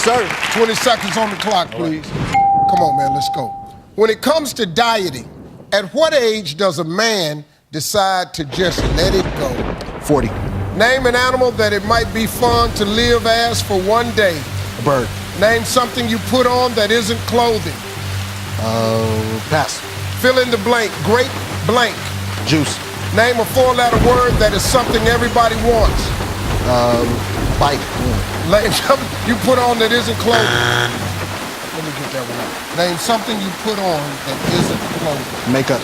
Yes, sir. 20 seconds on the clock, please. Come on, man, let's go. When it comes to dieting, at what age does a man decide to just let it go? 40. Name an animal that it might be fun to live as for one day. A bird. Name something you put on that isn't clothing. Pass. Fill in the blank. Grape blank. Juice. Name a four-letter word that is something everybody wants. Bike. Name something you put on that isn't clothing. Let me get that one out. Name something you put on that isn't clothing. Makeup.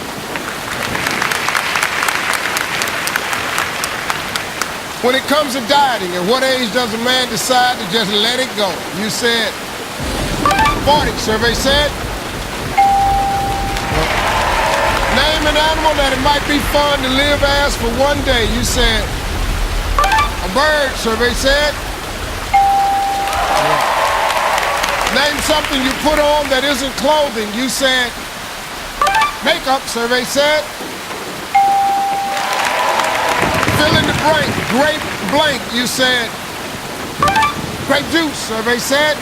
When it comes to dieting, at what age does a man decide to just let it go? You said 40. Survey said. Name an animal that it might be fun to live as for one day. You said a bird. Survey said. Name something you put on that isn't clothing. You said makeup. Survey said. Fill in the blank. Grape blank. You said grape juice. Survey said.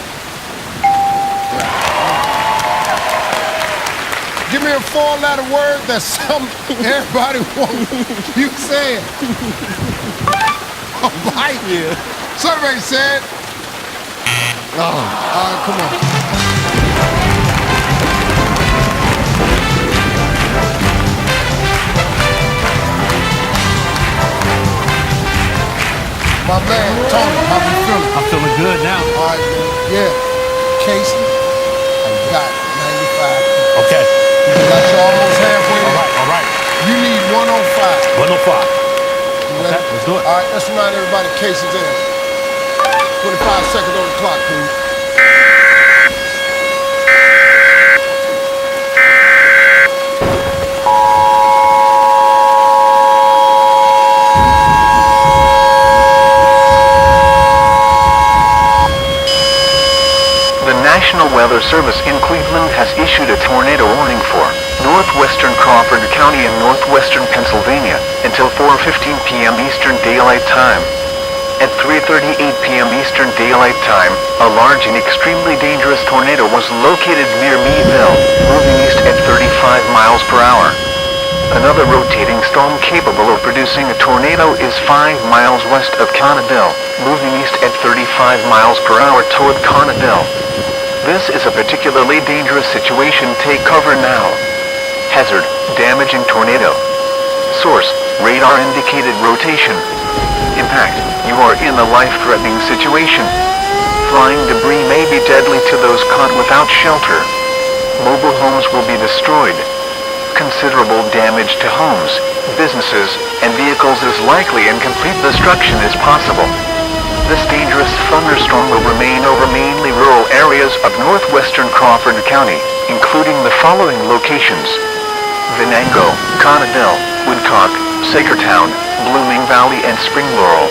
Give me a four-letter word that's something everybody wants. You said a bite. Yeah. Survey said. All right, come on. My man, Tony, how you feeling? I'm feeling good now. All right, yeah. Casey, I got 95. Okay. Got you almost halfway there. All right. You need 105. 105. You Okay, ready? let's do it. All right, let's remind everybody Casey's in. 25 seconds on the clock, please. National Weather Service in Cleveland has issued a tornado warning for northwestern Crawford County and northwestern Pennsylvania until 4:15 p.m. Eastern Daylight Time. At 3:38 p.m. Eastern Daylight Time, a large and extremely dangerous tornado was located near Meadville, moving east at 35 miles per hour. Another rotating storm capable of producing a tornado is 5 miles west of Connellsville, moving east at 35 miles per hour toward Connellsville. This is a particularly dangerous situation. Take cover now. Hazard, damaging tornado. Source, radar indicated rotation. Impact, you are in a life-threatening situation. Flying debris may be deadly to those caught without shelter. Mobile homes will be destroyed. Considerable damage to homes, businesses, and vehicles is likely and complete destruction is possible. This dangerous thunderstorm will remain over mainly rural areas of northwestern Crawford County, including the following locations: Venango, Connellsville, Woodcock, Sagertown, Blooming Valley, and Spring Laurel.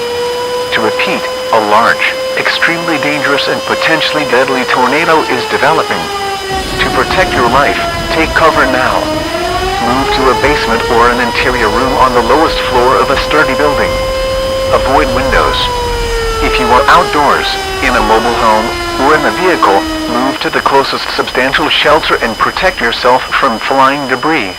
To repeat, a large, extremely dangerous and potentially deadly tornado is developing. To protect your life, take cover now. Move to a basement or an interior room on the lowest floor of a sturdy building. Avoid windows. If you are outdoors, in a mobile home, or in a vehicle, move to the closest substantial shelter and protect yourself from flying debris.